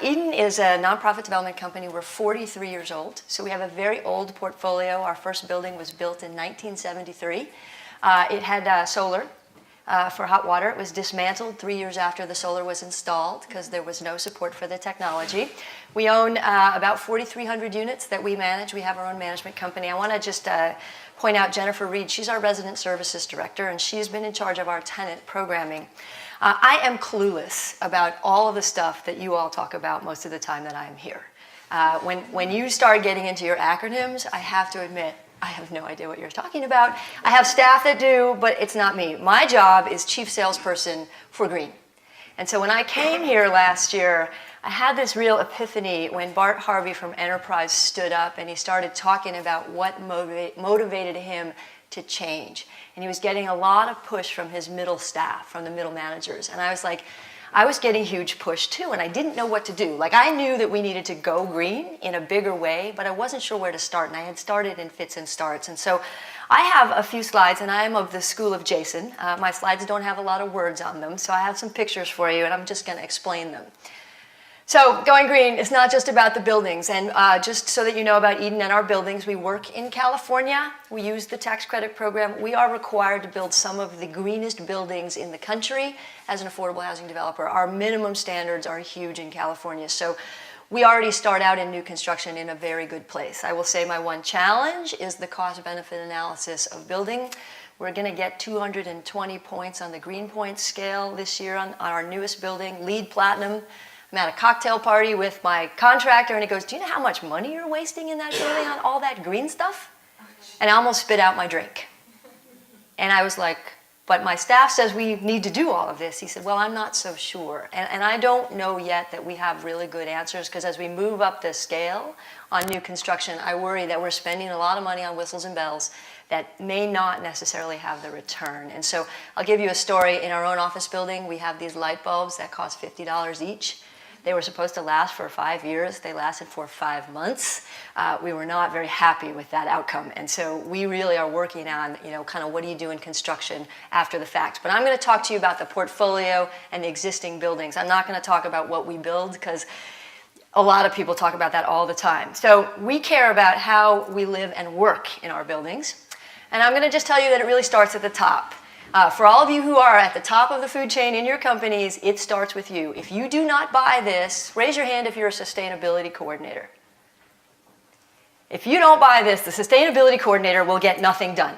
Eden is a nonprofit development company. We're 43 years old, so we have a very old portfolio. Our first building was built in 1973. It had solar for hot water. It was dismantled 3 years after the solar was installed because there was no support for the technology. We own about 4,300 units that we manage. We have our own management company. I want to just point out Jennifer Reed. She's our resident services director, and she's been in charge of our tenant programming. I am clueless about all of the stuff that you all talk about most of the time that I'm here. When you start getting into your acronyms, I have to admit, I have no idea what you're talking about. I have staff that do, but it's not me. My job is chief salesperson for green. And so when I came here last year, I had this real epiphany when Bart Harvey from Enterprise stood up and he started talking about what motivated him to change. And he was getting a lot of push from his middle staff, from the middle managers. And I was like, I was getting huge push too, and I didn't know what to do. Like, I knew that we needed to go green in a bigger way, but I wasn't sure where to start, and I had started in fits and starts. And so I have a few slides, and I am of the school of Jason. My slides don't have a lot of words on them, so I have some pictures for you, and I'm just going to explain them. So going green is not just about the buildings, and just so that you know about Eden and our buildings, we work in California. We use the tax credit program. We are required to build some of the greenest buildings in the country as an affordable housing developer. Our minimum standards are huge in California, so we already start out in new construction in a very good place. I will say my one challenge is the cost-benefit analysis of building. We're going to get 220 points on the Green Point scale this year on our newest building, LEED Platinum. I'm at a cocktail party with my contractor, and he goes, "Do you know how much money you're wasting in that building on all that green stuff?" And I almost spit out my drink. And I was like, "But my staff says we need to do all of this." He said, "Well, I'm not so sure." And I don't know yet that we have really good answers, because as we move up the scale on new construction, I worry that we're spending a lot of money on whistles and bells that may not necessarily have the return. And so I'll give you a story. In our own office building, we have these light bulbs that cost $50 each. They were supposed to last for 5 years. They lasted for 5 months. We were not very happy with that outcome. And so we really are working on, kind of what do you do in construction after the fact. But I'm going to talk to you about the portfolio and the existing buildings. I'm not going to talk about what we build, because a lot of people talk about that all the time. So we care about how we live and work in our buildings. And I'm going to just tell you that it really starts at the top. For all of you who are at the top of the food chain in your companies, it starts with you. If you do not buy this, raise your hand if you're a sustainability coordinator. If you don't buy this, the sustainability coordinator will get nothing done.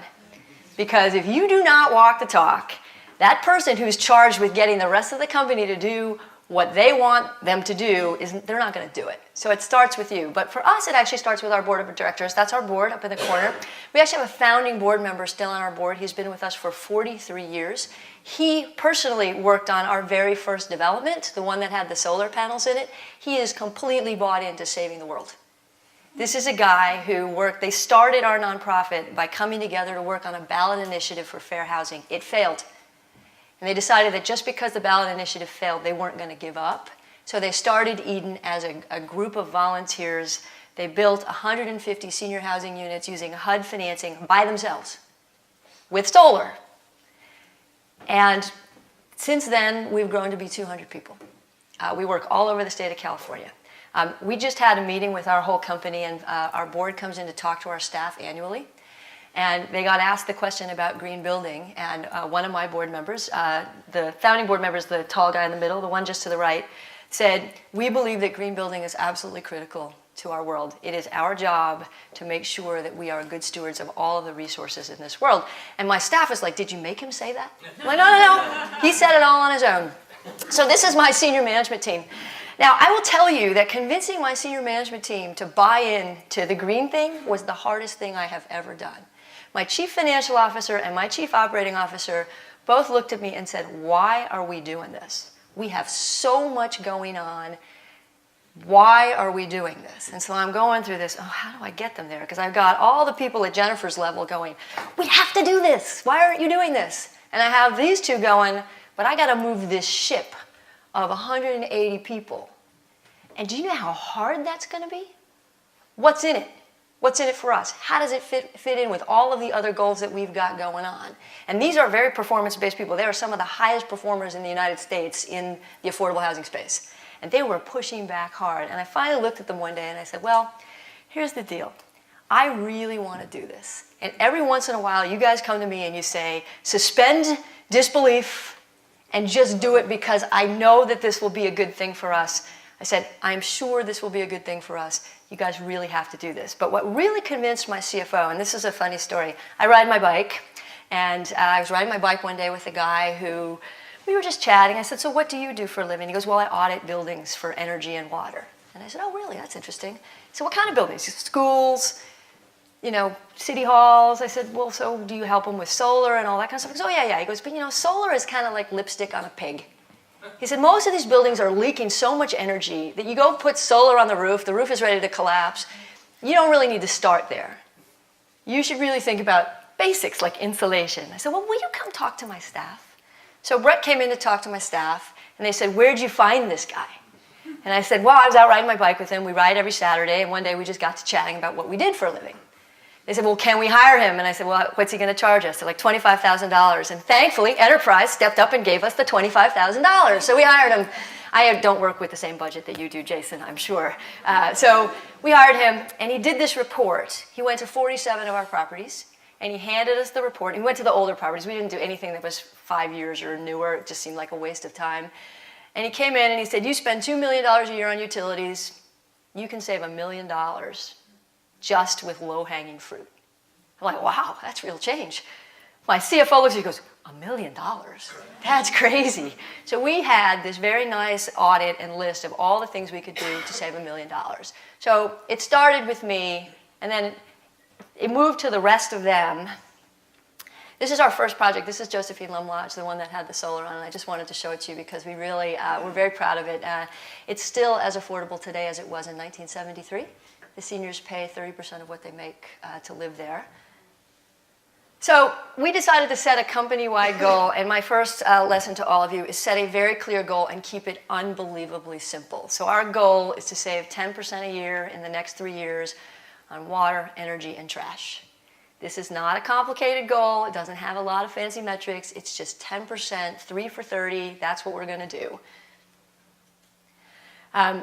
Because if you do not walk the talk, that person who's charged with getting the rest of the company to do what they want them to do, they're not going to do it. So it starts with you. But for us, it actually starts with our board of directors. That's our board up in the corner. We actually have a founding board member still on our board. He's been with us for 43 years. He personally worked on our very first development, the one that had the solar panels in it. He is completely bought into saving the world. This is a guy who they started our nonprofit by coming together to work on a ballot initiative for fair housing. It failed. And they decided that just because the ballot initiative failed, they weren't going to give up. So they started Eden as a group of volunteers. They built 150 senior housing units using HUD financing by themselves with solar. And since then, we've grown to be 200 people. We work all over the state of California. We just had a meeting with our whole company, and our board comes in to talk to our staff annually. And they got asked the question about green building, and one of my board members, the founding board members, the tall guy in the middle, the one just to the right, said, "We believe that green building is absolutely critical to our world. It is our job to make sure that we are good stewards of all of the resources in this world." And my staff was like, "Did you make him say that?" I'm like, no. He said it all on his own. So this is my senior management team. Now, I will tell you that convincing my senior management team to buy in to the green thing was the hardest thing I have ever done. My chief financial officer and my chief operating officer both looked at me and said, "Why are we doing this? We have so much going on. Why are we doing this?" And so I'm going through this, how do I get them there? Because I've got all the people at Jennifer's level going, "We have to do this. Why aren't you doing this?" And I have these two going, "But I got to move this ship of 180 people. And do you know how hard that's going to be? What's in it? What's in it for us? How does it fit in with all of the other goals that we've got going on?" And these are very performance-based people. They are some of the highest performers in the United States in the affordable housing space. And they were pushing back hard. And I finally looked at them one day and I said, well, here's the deal. I really want to do this. And every once in a while, you guys come to me and you say, suspend disbelief and just do it because I know that this will be a good thing for us. I said, I'm sure this will be a good thing for us. You guys really have to do this. But what really convinced my CFO, and this is a funny story, I ride my bike, and I was riding my bike one day with a guy who, we were just chatting. I said, so what do you do for a living? He goes, well, I audit buildings for energy and water. And I said, oh, really? That's interesting. So what kind of buildings? Schools, city halls. I said, well, so do you help them with solar and all that kind of stuff? He goes, oh, yeah. He goes, but solar is kind of like lipstick on a pig. He said, most of these buildings are leaking so much energy that you go put solar on the roof is ready to collapse. You don't really need to start there. You should really think about basics like insulation. I said, well, will you come talk to my staff? So Brett came in to talk to my staff, and they said, where'd you find this guy? And I said, well, I was out riding my bike with him. We ride every Saturday, and one day we just got to chatting about what we did for a living. They said, well, can we hire him? And I said, well, what's he going to charge us? They're like $25,000. And thankfully, Enterprise stepped up and gave us the $25,000. So we hired him. I don't work with the same budget that you do, Jason, I'm sure. So we hired him, and he did this report. He went to 47 of our properties, and he handed us the report. He went to the older properties. We didn't do anything that was 5 years or newer. It just seemed like a waste of time. And he came in, and he said, you spend $2 million a year on utilities. You can save $1 million. Just with low-hanging fruit. I'm like, wow, that's real change. My CFO looks at me and goes, $1 million? That's crazy. So we had this very nice audit and list of all the things we could do to save $1 million. So it started with me, and then it moved to the rest of them. This is our first project. This is Josephine Lum Lodge, the one that had the solar on it. I just wanted to show it to you because we really, we're very proud of it. It's still as affordable today as it was in 1973. The seniors pay 30% of what they make to live there. So we decided to set a company-wide goal, and my first lesson to all of you is set a very clear goal and keep it unbelievably simple. So our goal is to save 10% a year in the next 3 years on water, energy, and trash. This is not a complicated goal. It doesn't have a lot of fancy metrics. It's just 10%, 3 for 30. That's what we're going to do.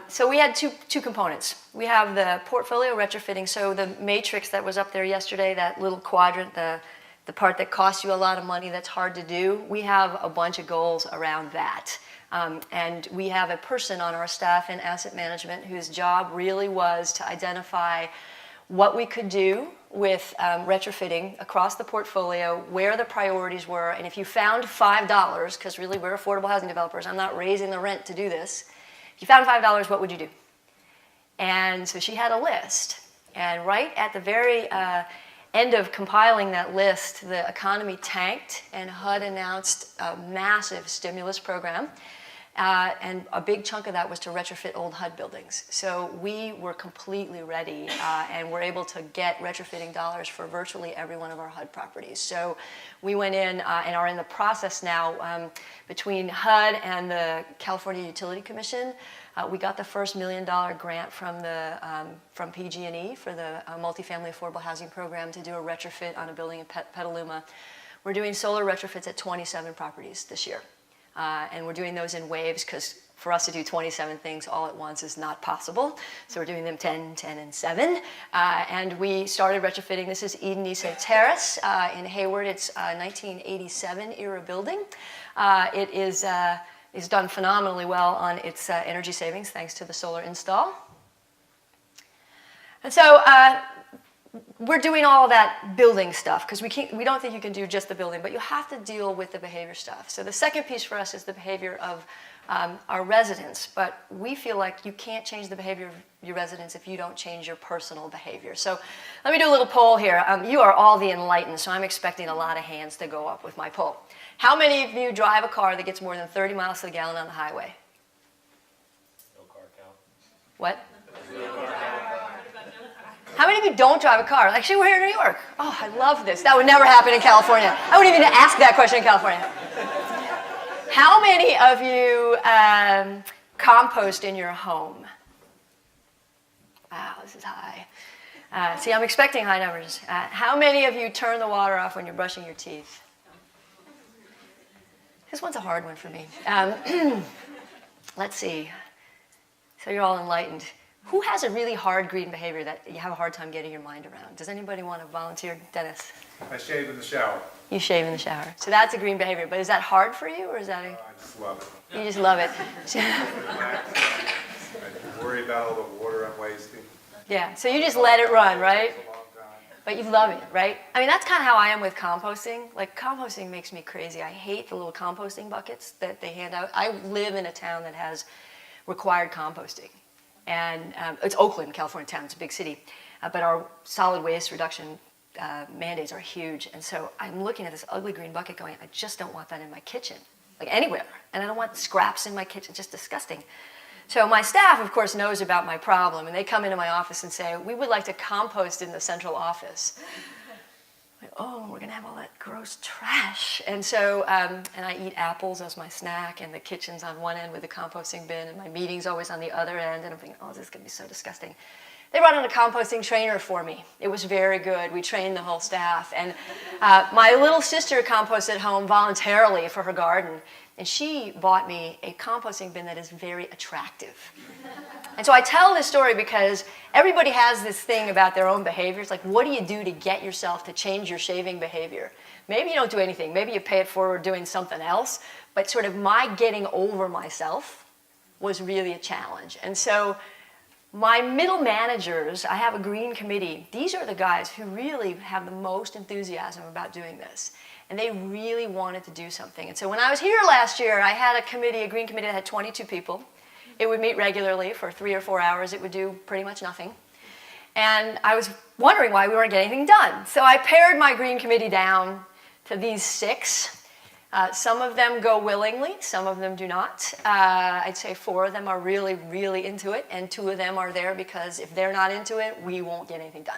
So we had two components. We have the portfolio retrofitting. So the matrix that was up there yesterday, that little quadrant, the part that costs you a lot of money that's hard to do, we have a bunch of goals around that. And we have a person on our staff in asset management whose job really was to identify what we could do with retrofitting across the portfolio, where the priorities were, and if you found $5, because really we're affordable housing developers, I'm not raising the rent to do this. If you found $5, what would you do? And so she had a list. And right at the very end of compiling that list, the economy tanked, and HUD announced a massive stimulus program. And a big chunk of that was to retrofit old HUD buildings. So we were completely ready, and were able to get retrofitting dollars for virtually every one of our HUD properties. So we went in and are in the process now between HUD and the California Utility Commission. We got the first $1 million grant from PG&E for the multifamily affordable housing program to do a retrofit on a building in Petaluma. We're doing solar retrofits at 27 properties this year. And we're doing those in waves because for us to do 27 things all at once is not possible. So we're doing them 10, 10, and 7. And we started retrofitting. This is Eden Terrace in Hayward. It's a 1987 era building. It is done phenomenally well on its energy savings thanks to the solar install. And so we're doing all of that building stuff because we don't think you can do just the building, but you have to deal with the behavior stuff. So the second piece for us is the behavior of our residents, but we feel like you can't change the behavior of your residents if you don't change your personal behavior. So let me do a little poll here. You are all the enlightened, so I'm expecting a lot of hands to go up with my poll. How many of you drive a car that gets more than 30 miles to the gallon on the highway? No car count. What? How many of you don't drive a car? Actually, we're here in New York. Oh, I love this. That would never happen in California. I wouldn't even ask that question in California. How many of you compost in your home? Wow, this is high. See, I'm expecting high numbers. How many of you turn the water off when you're brushing your teeth? This one's a hard one for me. Let's see. So you're all enlightened. Who has a really hard green behavior that you have a hard time getting your mind around? Does anybody want to volunteer? Dennis? I shave in the shower. You shave in the shower. So that's a green behavior. But is that hard for you, or is that I just love it. you just love it? Relax. I worry about all the water I'm wasting. Yeah, so you just let it run, right? It's a long time. But you love it, right? I mean, that's kind of how I am with composting. Like, composting makes me crazy. I hate the little composting buckets that they hand out. I live in a town that has required composting. And it's Oakland, California town. It's a big city. But our solid waste reduction mandates are huge. And so I'm looking at this ugly green bucket going, I just don't want that in my kitchen, like anywhere. And I don't want scraps in my kitchen, just disgusting. So my staff, of course, knows about my problem, and they come into my office and say, we would like to compost in the central office. Like, oh, we're going to have all that gross trash. And so, and I eat apples as my snack, and the kitchen's on one end with the composting bin, and my meeting's always on the other end, and I'm thinking, oh, this is going to be so disgusting. They brought in a composting trainer for me. It was very good. We trained the whole staff. And my little sister composts at home voluntarily for her garden. And she bought me a composting bin that is very attractive. And so I tell this story because everybody has this thing about their own behaviors. Like, what do you do to get yourself to change your shaving behavior? Maybe you don't do anything. Maybe you pay it forward doing something else. But sort of my getting over myself was really a challenge. And so my middle managers, I have a green committee. These are the guys who really have the most enthusiasm about doing this. And they really wanted to do something. And so when I was here last year, I had a committee, a green committee that had 22 people. It would meet regularly for 3 or 4 hours. It would do pretty much nothing. And I was wondering why we weren't getting anything done. So I pared my green committee down to these 6. Some of them go willingly, some of them do not. I'd say 4 of them are really, really into it, and 2 of them are there because if they're not into it, we won't get anything done.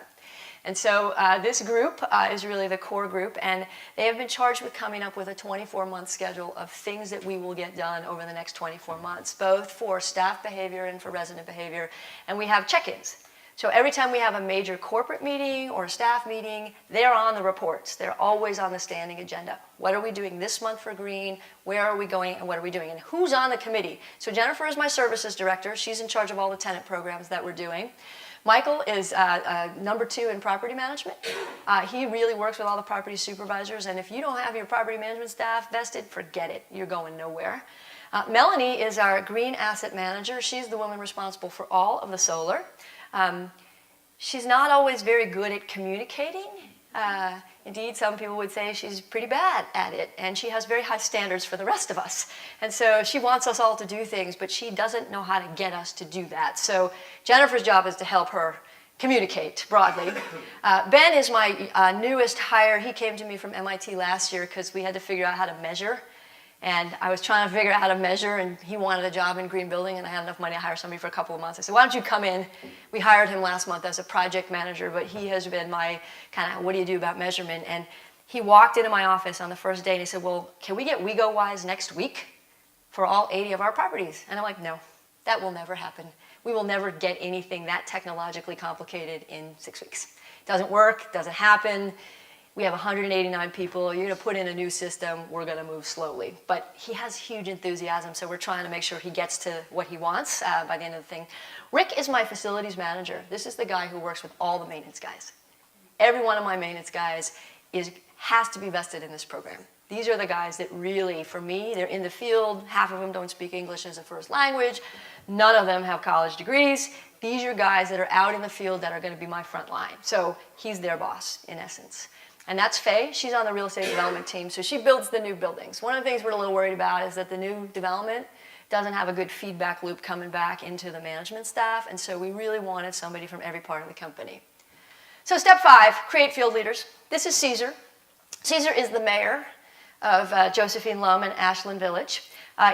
And so this group is really the core group, and they have been charged with coming up with a 24-month schedule of things that we will get done over the next 24 months, both for staff behavior and for resident behavior. And we have check-ins. So every time we have a major corporate meeting or a staff meeting, they're on the reports. They're always on the standing agenda. What are we doing this month for green? Where are we going, and what are we doing? And who's on the committee? So Jennifer is my services director. She's in charge of all the tenant programs that we're doing. Michael is number 2 in property management. He really works with all the property supervisors, and if you don't have your property management staff vested, forget it. You're going nowhere. Melanie is our green asset manager. She's the woman responsible for all of the solar. She's not always very good at communicating. Indeed, some people would say she's pretty bad at it, and she has very high standards for the rest of us. And so she wants us all to do things, but she doesn't know how to get us to do that. So Jennifer's job is to help her communicate broadly. Ben is my newest hire. He came to me from MIT last year because we had to figure out how to measure. And I was trying to figure out how to measure, and he wanted a job in green building, and I had enough money to hire somebody for a couple of months. I said, why don't you come in? We hired him last month as a project manager, but he has been my kind of, what do you do about measurement? And he walked into my office on the first day, and he said, well, can we get WeGo-wise next week for all 80 of our properties? And I'm like, no, that will never happen. We will never get anything that technologically complicated in 6 weeks. It doesn't work, doesn't happen. We have 189 people. You're going to put in a new system. We're going to move slowly. But he has huge enthusiasm, so we're trying to make sure he gets to what he wants by the end of the thing. Rick is my facilities manager. This is the guy who works with all the maintenance guys. Every one of my maintenance guys has to be vested in this program. These are the guys that really, for me, they're in the field. Half of them don't speak English as a first language. None of them have college degrees. These are guys that are out in the field that are going to be my front line. So he's their boss, in essence. And that's Faye. She's on the real estate development team, so she builds the new buildings. One of the things we're a little worried about is that the new development doesn't have a good feedback loop coming back into the management staff, and so we really wanted somebody from every part of the company. So step 5, create field leaders. This is Caesar. Caesar is the mayor of Josephine Lum and Ashland Village.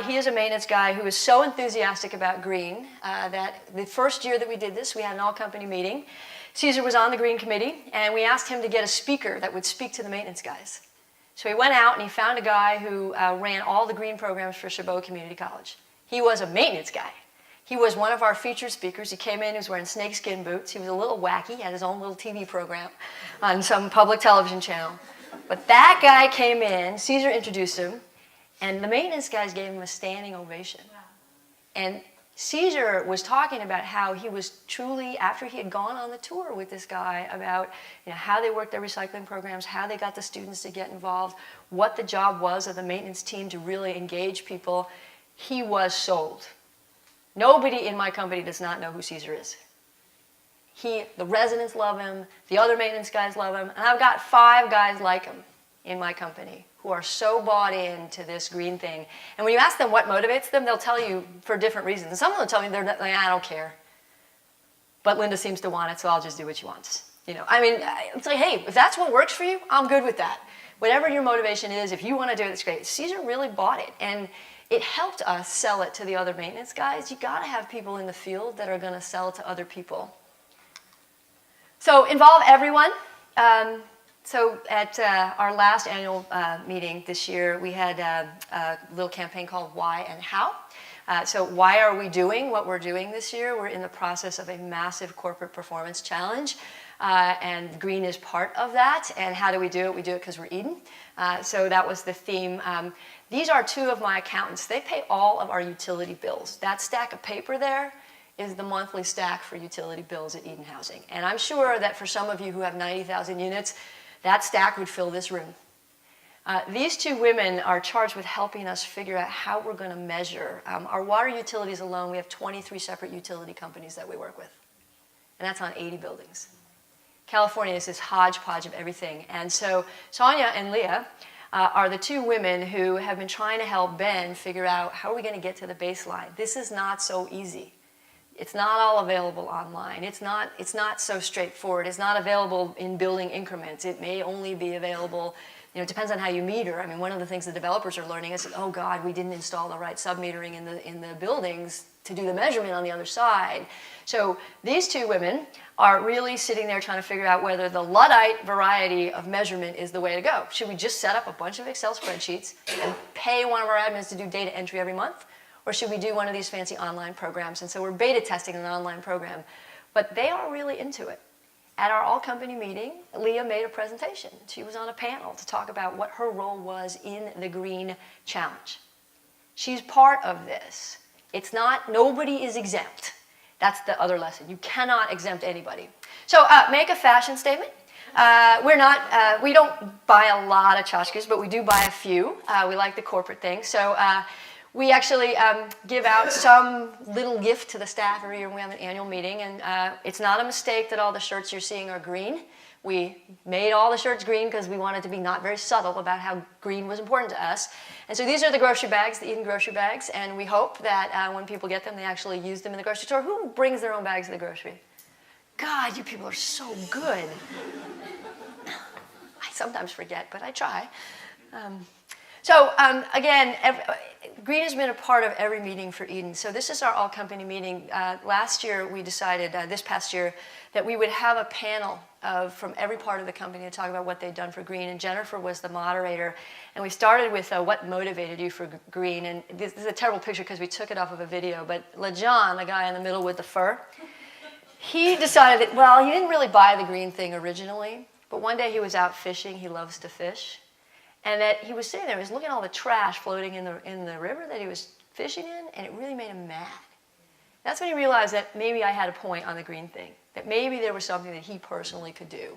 He is a maintenance guy who is so enthusiastic about green that the first year that we did this, we had an all-company meeting. Caesar was on the green committee, and we asked him to get a speaker that would speak to the maintenance guys. So he went out and he found a guy who ran all the green programs for Chabot Community College. He was a maintenance guy. He was one of our featured speakers. He came in, he was wearing snakeskin boots. He was a little wacky, had his own little TV program on some public television channel. But that guy came in, Caesar introduced him, and the maintenance guys gave him a standing ovation. Wow. And Caesar was talking about how he was truly, after he had gone on the tour with this guy, about how they worked their recycling programs, how they got the students to get involved, what the job was of the maintenance team to really engage people, he was sold. Nobody in my company does not know who Caesar is. The residents love him, the other maintenance guys love him, and I've got 5 guys like him in my company who are so bought into this green thing. And when you ask them what motivates them, they'll tell you for different reasons. And some of them tell me they're not, I don't care. But Linda seems to want it, so I'll just do what she wants. It's like, hey, if that's what works for you, I'm good with that. Whatever your motivation is, if you want to do it, it's great. Caesar really bought it, and it helped us sell it to the other maintenance guys. You got to have people in the field that are going to sell it to other people. So involve everyone. So at our last annual meeting this year, we had a little campaign called Why and How. So why are we doing what we're doing this year? We're in the process of a massive corporate performance challenge, and green is part of that. And how do we do it? We do it because we're Eden. So that was the theme. These are 2 of my accountants. They pay all of our utility bills. That stack of paper there is the monthly stack for utility bills at Eden Housing. And I'm sure that for some of you who have 90,000 units, that stack would fill this room. These 2 women are charged with helping us figure out how we're going to measure. Our water utilities alone, we have 23 separate utility companies that we work with. And that's on 80 buildings. California is this hodgepodge of everything. And so Sonia and Leah are the 2 women who have been trying to help Ben figure out how are we going to get to the baseline. This is not so easy. It's not all available online. It's not so straightforward. It's not available in building increments. It may only be available, it depends on how you meter. I mean, one of the things the developers are learning is, oh God, we didn't install the right sub-metering in the buildings to do the measurement on the other side. So these 2 women are really sitting there trying to figure out whether the Luddite variety of measurement is the way to go. Should we just set up a bunch of Excel spreadsheets and pay one of our admins to do data entry every month? Or should we do one of these fancy online programs? And so we're beta testing an online program. But they are really into it. At our all-company meeting, Leah made a presentation. She was on a panel to talk about what her role was in the Green Challenge. She's part of this. It's not, nobody is exempt. That's the other lesson. You cannot exempt anybody. So make a fashion statement. We don't buy a lot of tchotchkes, but we do buy a few. We like the corporate thing. So we actually give out some little gift to the staff every year when we have an annual meeting, and it's not a mistake that all the shirts you're seeing are green. We made all the shirts green because we wanted to be not very subtle about how green was important to us. And so these are the grocery bags, the Eden grocery bags, and we hope that when people get them, they actually use them in the grocery store. Who brings their own bags to the grocery? God, you people are so good. I sometimes forget, but I try. Again, green has been a part of every meeting for Eden. So this is our all-company meeting. Last year, we decided, this past year, that we would have a panel from every part of the company to talk about what they'd done for green. And Jennifer was the moderator. And we started with what motivated you for green. And this is a terrible picture because we took it off of a video. But LeJohn, the guy in the middle with the fur, he decided that, well, he didn't really buy the green thing originally. But one day he was out fishing. He loves to fish. And that he was sitting there, he was looking at all the trash floating in the river that he was fishing in, and it really made him mad. That's when he realized that maybe I had a point on the green thing, that maybe there was something that he personally could do.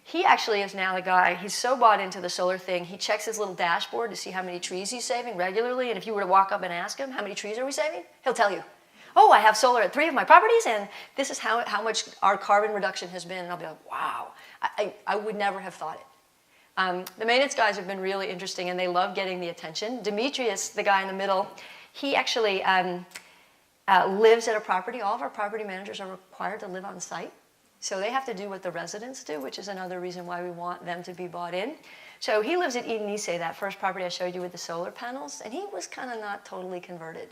He actually is now the guy, he's so bought into the solar thing, he checks his little dashboard to see how many trees he's saving regularly, and if you were to walk up and ask him, how many trees are we saving? He'll tell you. Oh, I have solar at 3 of my properties, and this is how much our carbon reduction has been. And I'll be like, wow, I would never have thought it. The maintenance guys have been really interesting, and they love getting the attention. Demetrius, the guy in the middle, he actually lives at a property. All of our property managers are required to live on site. So they have to do what the residents do, which is another reason why we want them to be bought in. So he lives at Eden Ise, that first property I showed you with the solar panels, and he was kind of not totally converted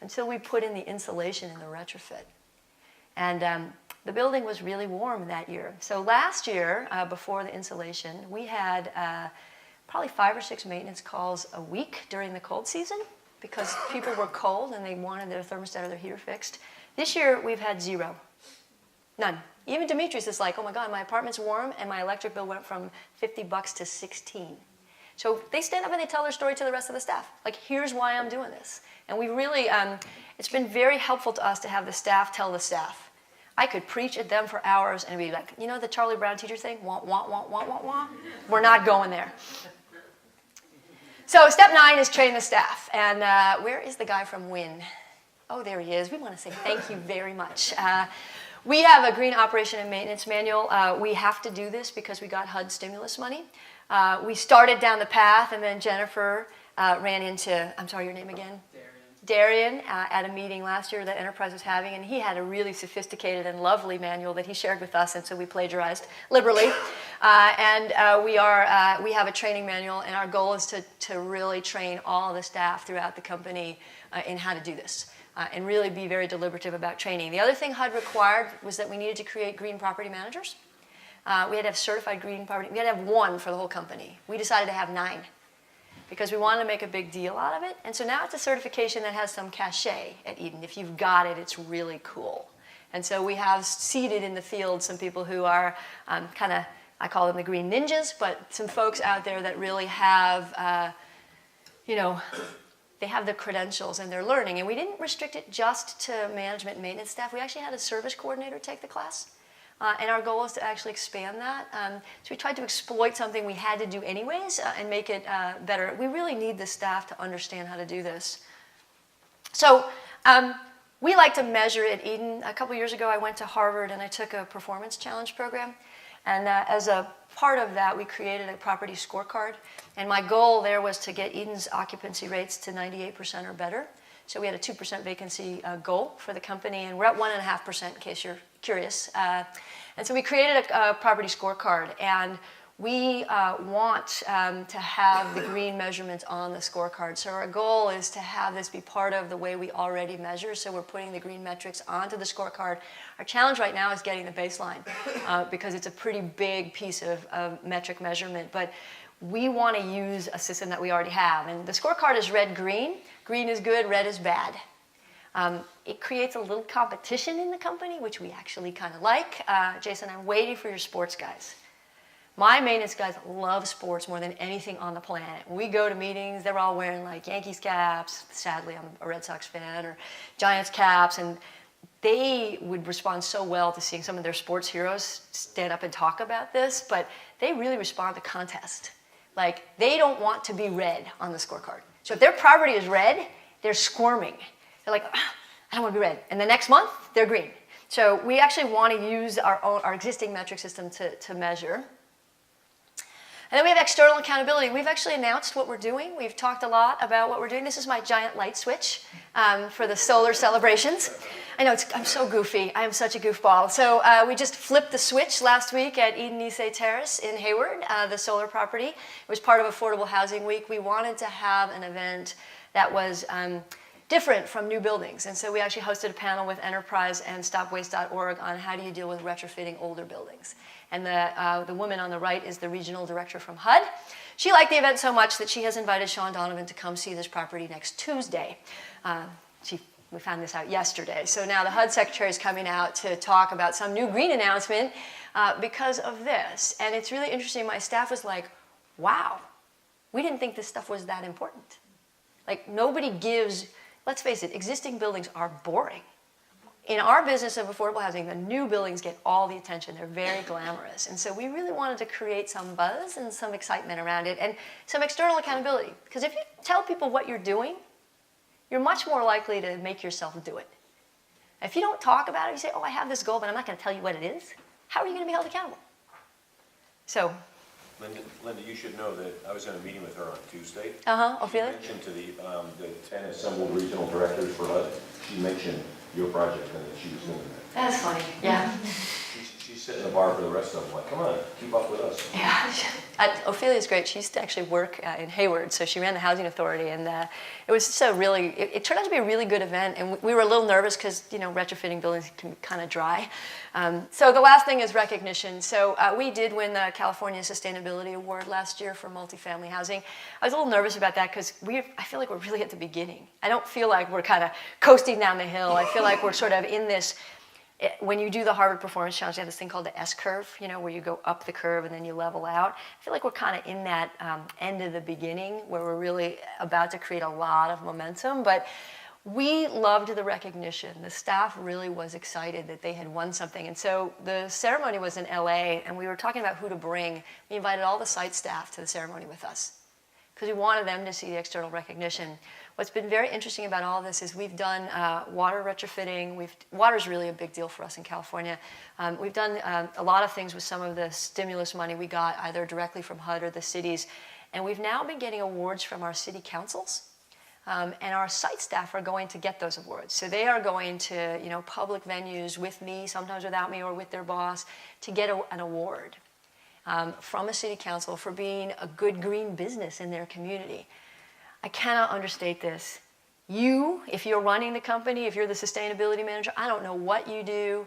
until we put in the insulation in the retrofit. And the building was really warm that year. So last year, before the insulation, we had probably 5 or 6 maintenance calls a week during the cold season because people were cold and they wanted their thermostat or their heater fixed. This year, we've had 0. None. Even Demetrius is like, oh my God, my apartment's warm and my electric bill went from $50 to $16. So they stand up and they tell their story to the rest of the staff. Like, here's why I'm doing this. And we really, it's been very helpful to us to have the staff tell the staff. I could preach at them for hours and be like, you know the Charlie Brown teacher thing? Wah, wah, wah, wah, wah, wah. We're not going there. So step 9 is train the staff. And where is the guy from WIN? Oh, there he is. We want to say thank you very much. We have a green operation and maintenance manual. We have to do this because we got HUD stimulus money. We started down the path, and then Jennifer ran into, I'm sorry, your name again? Darian at a meeting last year that Enterprise was having, and he had a really sophisticated and lovely manual that he shared with us, and so we plagiarized liberally. We have a training manual, and our goal is to really train all of the staff throughout the company in how to do this. And really be very deliberative about training. The other thing HUD required was that we needed to create green property managers. We had to have certified green property. We had to have 1 for the whole company. We decided to have 9 because we wanted to make a big deal out of it. And so now it's a certification that has some cachet at Eden. If you've got it, it's really cool. And so we have seated in the field some people who are kind of, I call them the green ninjas, but some folks out there that really have, they have the credentials and they're learning. And we didn't restrict it just to management and maintenance staff. We actually had a service coordinator take the class. And our goal is to actually expand that. So we tried to exploit something we had to do anyways and make it better. We really need the staff to understand how to do this. So we like to measure at Eden. A couple years ago, I went to Harvard and I took a performance challenge program. And as a part of that, we created a property scorecard. And my goal there was to get Eden's occupancy rates to 98% or better. So we had a 2% vacancy goal for the company, and we're at 1.5% in case you're curious. And so we created a property scorecard, and we want to have the green measurements on the scorecard. So our goal is to have this be part of the way we already measure. So we're putting the green metrics onto the scorecard. Our challenge right now is getting the baseline because it's a pretty big piece of metric measurement. But we want to use a system that we already have. And the scorecard is red-green. Green is good, red is bad. It creates a little competition in the company, which we actually kind of like. Jason, I'm waiting for your sports guys. My maintenance guys love sports more than anything on the planet. When we go to meetings, they're all wearing like Yankees caps. Sadly, I'm a Red Sox fan, or Giants caps. And they would respond so well to seeing some of their sports heroes stand up and talk about this, but they really respond to contest. Like, they don't want to be red on the scorecard. So if their property is red, they're squirming. They're like, I don't want to be red. And the next month, they're green. So we actually want to use our existing metric system to measure. And then we have external accountability. We've actually announced what we're doing. We've talked a lot about what we're doing. This is my giant light switch for the solar celebrations. I know, I'm so goofy. I am such a goofball. So we just flipped the switch last week at Eden Nisei Terrace in Hayward, the solar property. It was part of Affordable Housing Week. We wanted to have an event that was different from new buildings. And so we actually hosted a panel with Enterprise and StopWaste.org on how do you deal with retrofitting older buildings. And the woman on the right is the regional director from HUD. She liked the event so much that she has invited Sean Donovan to come see this property next Tuesday. We found this out yesterday. So now the HUD secretary is coming out to talk about some new green announcement because of this. And it's really interesting. My staff was like, wow, we didn't think this stuff was that important. Like, nobody gives, let's face it, existing buildings are boring. In our business of affordable housing, the new buildings get all the attention. They're very glamorous. And so we really wanted to create some buzz and some excitement around it and some external accountability. Because if you tell people what you're doing, you're much more likely to make yourself do it. If you don't talk about it, you say, oh, I have this goal, but I'm not going to tell you what it is, how are you going to be held accountable? So, Linda, you should know that I was in a meeting with her on Tuesday. Ophelia? She mentioned to the 10 assembled regional directors for HUD, she mentioned your project and that she was doing that. That's funny, yeah. She's setting the bar for the rest of them, like, come on, keep up with us. Yeah, Ophelia's great. She used to actually work in Hayward, so she ran the housing authority, and it was just it turned out to be a really good event, and we were a little nervous because, retrofitting buildings can be kind of dry. So the last thing is recognition. So we did win the California Sustainability Award last year for multifamily housing. I was a little nervous about that because I feel like we're really at the beginning. I don't feel like we're kind of coasting down the hill. I feel like we're sort of in this When you do the Harvard Performance Challenge, they have this thing called the S-curve, where you go up the curve and then you level out. I feel like we're kind of in that end of the beginning where we're really about to create a lot of momentum. But we loved the recognition. The staff really was excited that they had won something. And so the ceremony was in LA, and we were talking about who to bring. We invited all the site staff to the ceremony with us because we wanted them to see the external recognition. What's been very interesting about all of this is we've done water retrofitting. Water's really a big deal for us in California. We've done a lot of things with some of the stimulus money we got either directly from HUD or the cities. And we've now been getting awards from our city councils. And our site staff are going to get those awards. So they are going to public venues with me, sometimes without me or with their boss, to get an award from a city council for being a good green business in their community. I cannot understate this. If you're running the company, if you're the sustainability manager, I don't know what you do,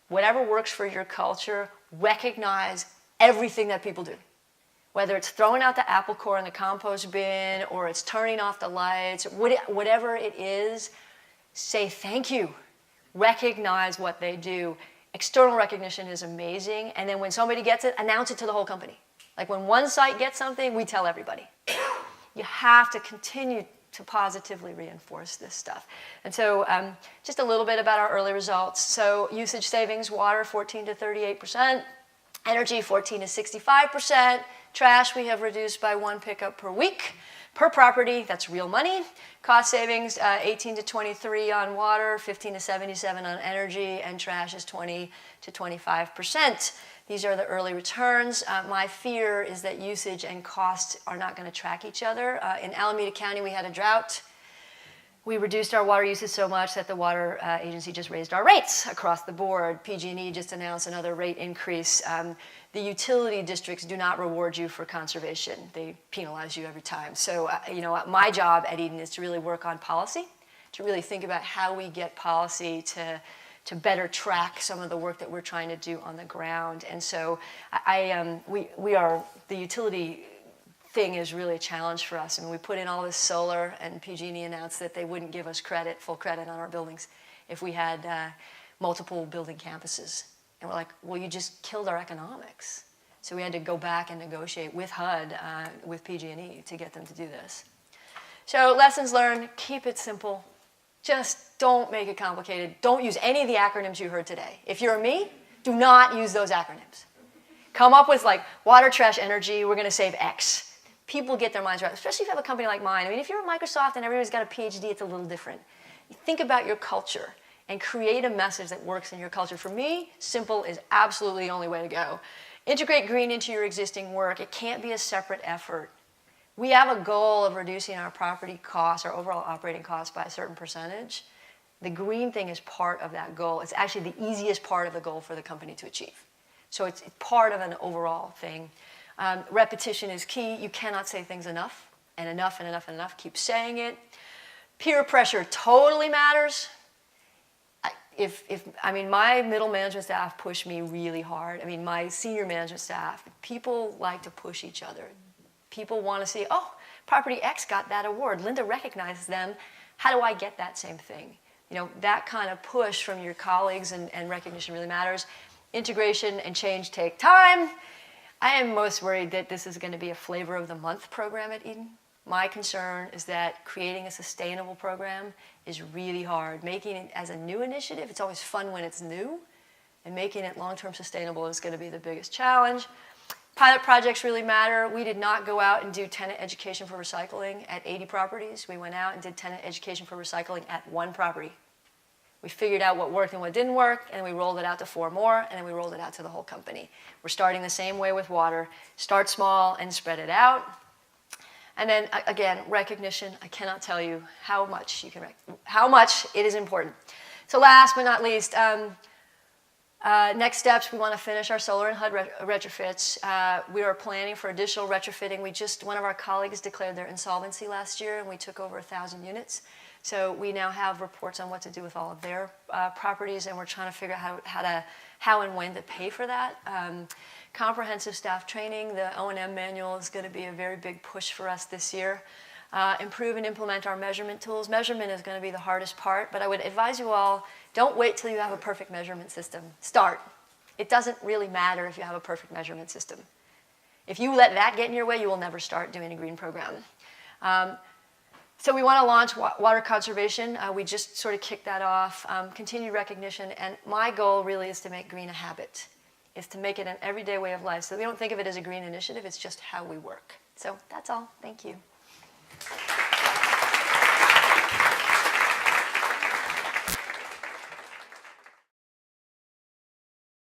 whatever works for your culture, recognize everything that people do. Whether it's throwing out the apple core in the compost bin or it's turning off the lights, whatever it is, say thank you. Recognize what they do. External recognition is amazing. And then when somebody gets it, announce it to the whole company. Like when one site gets something, we tell everybody. You have to continue to positively reinforce this stuff. And so just a little bit about our early results. So usage savings, water 14 to 38%, energy 14 to 65%, trash we have reduced by 1 pickup per week. Per property, that's real money. Cost savings, 18 to 23 on water, 15 to 77 on energy, and trash is 20 to 25%. These are the early returns. My fear is that usage and cost are not going to track each other. In Alameda County, we had a drought. We reduced our water usage so much that the water agency just raised our rates across the board. PG&E just announced another rate increase. The utility districts do not reward you for conservation. They penalize you every time. So, my job at Eden is to really work on policy, to really think about how we get policy to better track some of the work that we're trying to do on the ground. And so the utility thing is really a challenge for us. I mean, we put in all this solar, and PG&E announced that they wouldn't give us full credit on our buildings if we had multiple building campuses. And we're like, well, you just killed our economics. So we had to go back and negotiate with HUD, with PG&E, to get them to do this. So lessons learned, keep it simple. Just don't make it complicated. Don't use any of the acronyms you heard today. If you're me, do not use those acronyms. Come up with like water, trash, energy, we're going to save X. People get their minds right, especially if you have a company like mine. I mean, if you're at Microsoft and everybody's got a PhD, it's a little different. You think about your culture and create a message that works in your culture. For me, simple is absolutely the only way to go. Integrate green into your existing work. It can't be a separate effort. We have a goal of reducing our property costs, our overall operating costs by a certain percentage. The green thing is part of that goal. It's actually the easiest part of the goal for the company to achieve. So it's part of an overall thing. Repetition is key. You cannot say things enough, and enough and enough and enough. Keep saying it. Peer pressure totally matters. My middle management staff push me really hard. I mean, my senior management staff, people like to push each other. People want to see, oh, property X got that award. Linda recognizes them. How do I get that same thing? That kind of push from your colleagues and recognition really matters. Integration and change take time. I am most worried that this is going to be a flavor of the month program at Eden. My concern is that creating a sustainable program is really hard. Making it as a new initiative, it's always fun when it's new, and making it long-term sustainable is going to be the biggest challenge. Pilot projects really matter. We did not go out and do tenant education for recycling at 80 properties. We went out and did tenant education for recycling at 1 property. We figured out what worked and what didn't work, and we rolled it out to 4 more, and then we rolled it out to the whole company. We're starting the same way with water. Start small and spread it out. And then, again, recognition. I cannot tell you how much it is important. So last but not least, next steps, we want to finish our solar and HUD retrofits. We are planning for additional retrofitting. One of our colleagues declared their insolvency last year, and we took over 1,000 units. So we now have reports on what to do with all of their properties, and we're trying to figure out how and when to pay for that. Comprehensive staff training, the O&M manual is going to be a very big push for us this year. improve and implement our measurement tools. Measurement is going to be the hardest part, but I would advise you all, don't wait till you have a perfect measurement system. Start. It doesn't really matter if you have a perfect measurement system. If you let that get in your way, you will never start doing a green program. So we want to launch water conservation. We just sort of kicked that off. Continued recognition, and my goal really is to make green a habit, is to make it an everyday way of life. So we don't think of it as a green initiative, it's just how we work. So that's all. Thank you.